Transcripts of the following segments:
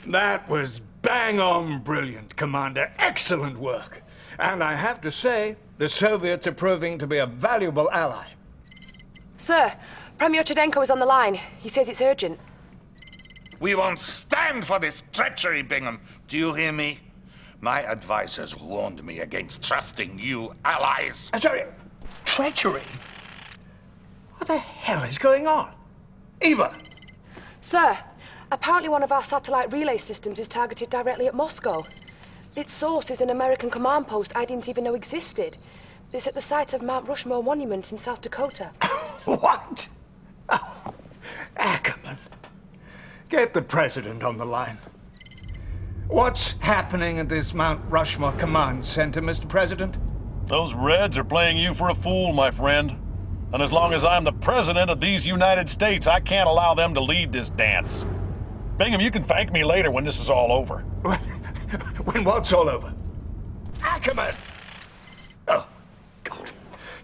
That was bang on brilliant, Commander. Excellent work. And I have to say, the Soviets are proving to be a valuable ally. Sir, Premier Chudenko is on the line. He says it's urgent. We won't stand for this treachery, Bingham. Do you hear me? My advisors warned me against trusting you allies. Sorry, treachery? What the hell is going on? Eva! Sir, apparently one of our satellite relay systems is targeted directly at Moscow. Its source is an American command post I didn't even know existed. It's at the site of Mount Rushmore Monument in South Dakota. What? Oh, Ackerman. Get the President on the line. What's happening at this Mount Rushmore Command Center, Mr. President? Those Reds are playing you for a fool, my friend. And as long as I'm the President of these United States, I can't allow them to lead this dance. Bingham, you can thank me later when this is all over. When what's all over? Ackerman! Oh, God.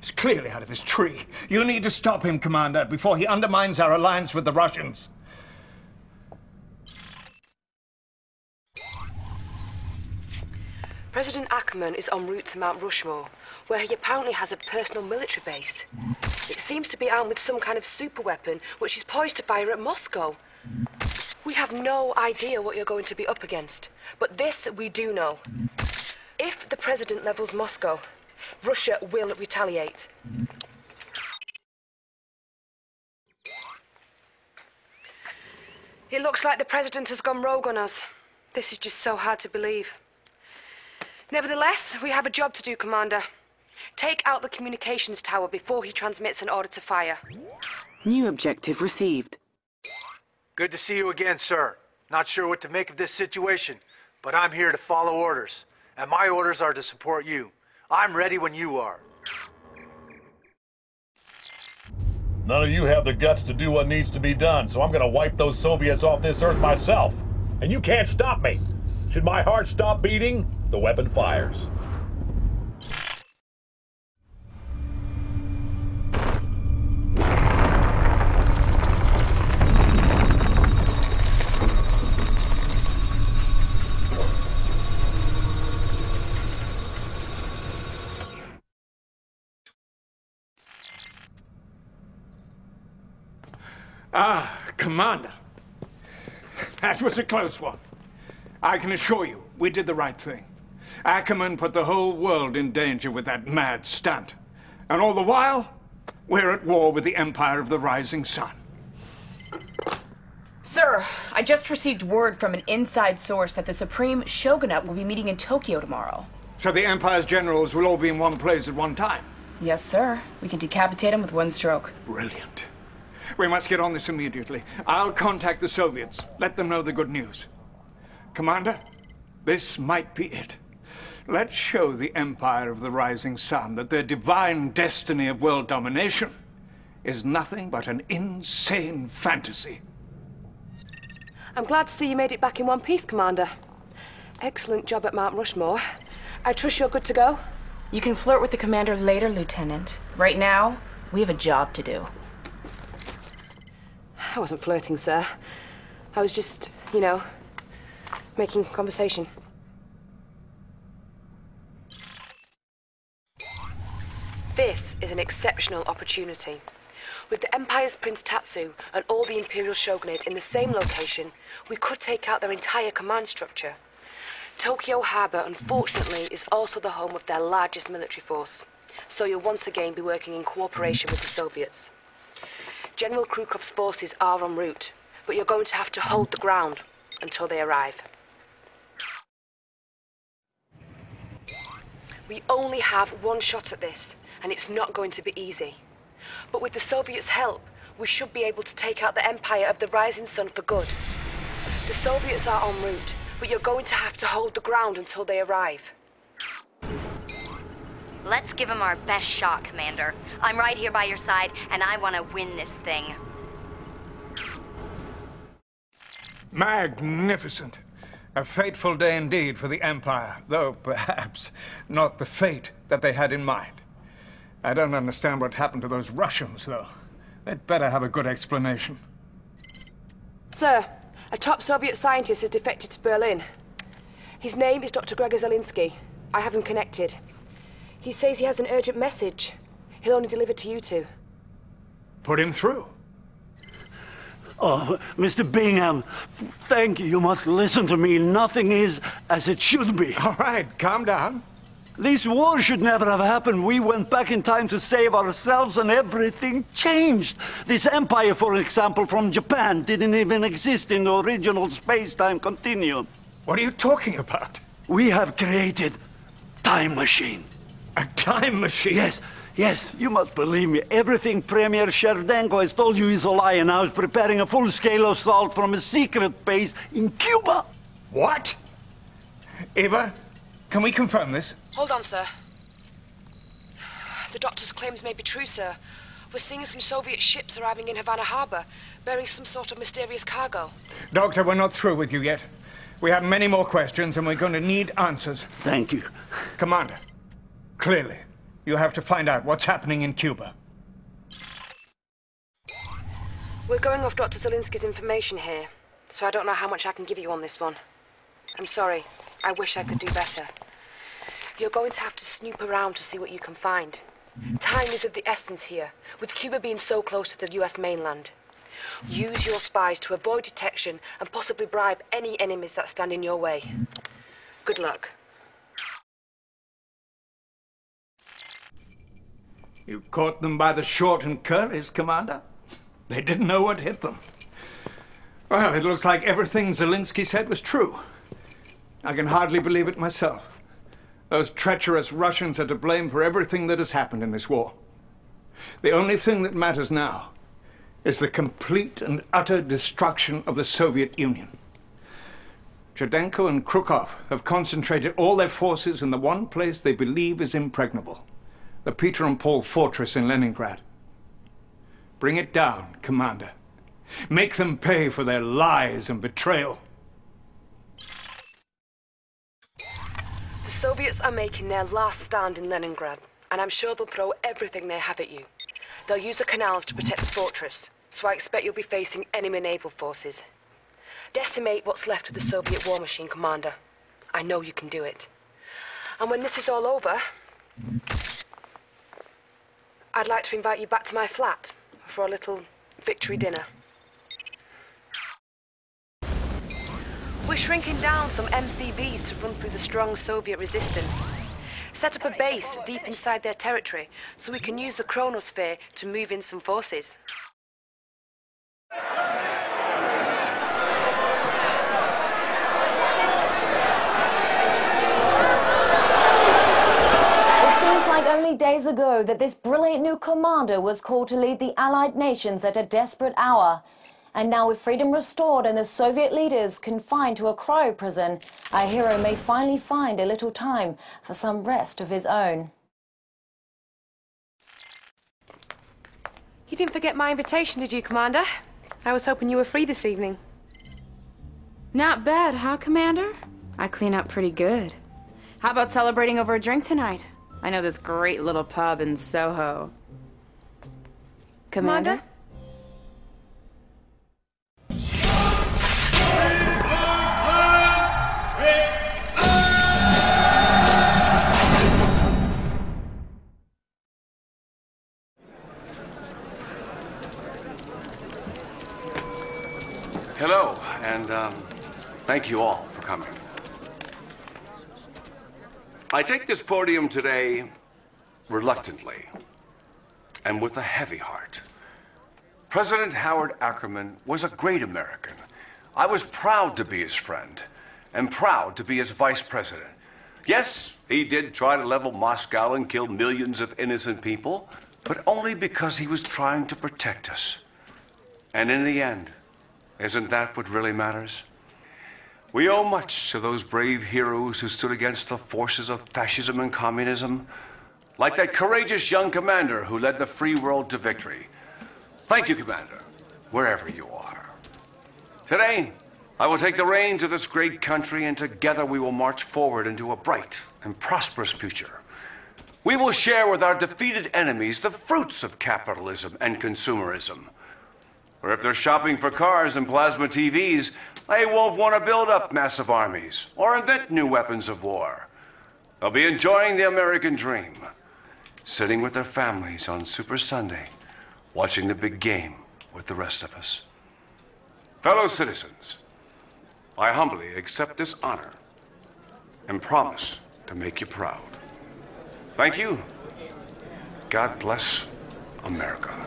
He's clearly out of his tree. You need to stop him, Commander, before he undermines our alliance with the Russians. President Ackerman is en route to Mount Rushmore, where he apparently has a personal military base. It seems to be armed with some kind of superweapon, which he's poised to fire at Moscow. We have no idea what you're going to be up against, but this we do know. If the President levels Moscow, Russia will retaliate. It looks like the President has gone rogue on us. This is just so hard to believe. Nevertheless, we have a job to do, Commander. Take out the communications tower before he transmits an order to fire. New objective received. Good to see you again, sir. Not sure what to make of this situation, but I'm here to follow orders. And my orders are to support you. I'm ready when you are. None of you have the guts to do what needs to be done, so I'm gonna wipe those Soviets off this earth myself. And you can't stop me. Should my heart stop beating, the weapon fires. Ah, Commander. That was a close one. I can assure you, we did the right thing. Ackerman put the whole world in danger with that mad stunt. And all the while, we're at war with the Empire of the Rising Sun. Sir, I just received word from an inside source that the Supreme Shogunate will be meeting in Tokyo tomorrow. So the Empire's generals will all be in one place at one time? Yes, sir. We can decapitate them with one stroke. Brilliant. We must get on this immediately. I'll contact the Soviets. Let them know the good news. Commander, this might be it. Let's show the Empire of the Rising Sun that their divine destiny of world domination is nothing but an insane fantasy. I'm glad to see you made it back in one piece, Commander. Excellent job at Mount Rushmore. I trust you're good to go? You can flirt with the commander later, Lieutenant. Right now, we have a job to do. I wasn't flirting, sir. I was just, you know, making conversation. This is an exceptional opportunity. With the Empire's Prince Tatsu and all the Imperial Shogunate in the same location, we could take out their entire command structure. Tokyo Harbor, unfortunately, is also the home of their largest military force, so you'll once again be working in cooperation with the Soviets. General Khrushchev's forces are en route, but you're going to have to hold the ground until they arrive. We only have one shot at this, and it's not going to be easy. But with the Soviets' help, we should be able to take out the Empire of the Rising Sun for good. The Soviets are en route, but you're going to have to hold the ground until they arrive. Let's give him our best shot, Commander. I'm right here by your side, and I want to win this thing. Magnificent. A fateful day indeed for the Empire, though perhaps not the fate that they had in mind. I don't understand what happened to those Russians, though. They'd better have a good explanation. Sir, A top Soviet scientist has defected to Berlin. His name is Dr. Gregor Zelinsky. I have him connected. He says he has an urgent message. He'll only deliver to you two. Put him through. Oh, Mr. Bingham, thank you. You must listen to me. Nothing is as it should be. All right, calm down. This war should never have happened. We went back in time to save ourselves and everything changed. This empire, for example, from Japan didn't even exist in the original space-time continuum. What are you talking about? We have created time machine. A time machine? Yes, yes, you must believe me. Everything Premier Sherdenko has told you is a lie, and now he's preparing a full-scale assault from a secret base in Cuba. What? Eva, can we confirm this? Hold on, sir. The doctor's claims may be true, sir. We're seeing some Soviet ships arriving in Havana Harbor, bearing some sort of mysterious cargo. Doctor, we're not through with you yet. We have many more questions, and we're going to need answers. Thank you. Commander, clearly, you have to find out what's happening in Cuba. We're going off Dr. Zelinsky's information here, so I don't know how much I can give you on this one. I'm sorry. I wish I could do better. You're going to have to snoop around to see what you can find. Time is of the essence here, with Cuba being so close to the US mainland. Use your spies to avoid detection and possibly bribe any enemies that stand in your way. Good luck. You caught them by the short and curlies, Commander. They didn't know what hit them. Well, it looks like everything Zelinsky said was true. I can hardly believe it myself. Those treacherous Russians are to blame for everything that has happened in this war. The only thing that matters now is the complete and utter destruction of the Soviet Union. Cherdenko and Krukov have concentrated all their forces in the one place they believe is impregnable, the Peter and Paul fortress in Leningrad. Bring it down, Commander. Make them pay for their lies and betrayal. The Soviets are making their last stand in Leningrad, and I'm sure they'll throw everything they have at you. They'll use the canals to protect the fortress, so I expect you'll be facing enemy naval forces. Decimate what's left of the Soviet war machine, Commander. I know you can do it. And when this is all over, I'd like to invite you back to my flat for a little victory dinner. We're shrinking down some MCVs to run through the strong Soviet resistance. Set up a base deep inside their territory so we can use the chronosphere to move in some forces. It seems like only days ago that this brilliant new commander was called to lead the Allied nations at a desperate hour. And now with freedom restored and the Soviet leaders confined to a cryo prison, our hero may finally find a little time for some rest of his own. You didn't forget my invitation, did you, Commander? I was hoping you were free this evening. Not bad, huh, Commander? I clean up pretty good. How about celebrating over a drink tonight? I know this great little pub in Soho. Commander? Hello, and thank you all for coming. I take this podium today reluctantly and with a heavy heart. President Howard Ackerman was a great American. I was proud to be his friend and proud to be his vice president. Yes, he did try to level Moscow and kill millions of innocent people, but only because he was trying to protect us. And in the end, isn't that what really matters? We owe much to those brave heroes who stood against the forces of fascism and communism, like that courageous young commander who led the free world to victory. Thank you, Commander, wherever you are. Today, I will take the reins of this great country, and together we will march forward into a bright and prosperous future. We will share with our defeated enemies the fruits of capitalism and consumerism. Or if they're shopping for cars and plasma TVs, they won't want to build up massive armies or invent new weapons of war. They'll be enjoying the American dream, sitting with their families on Super Sunday, watching the big game with the rest of us. Fellow citizens, I humbly accept this honor and promise to make you proud. Thank you. God bless America.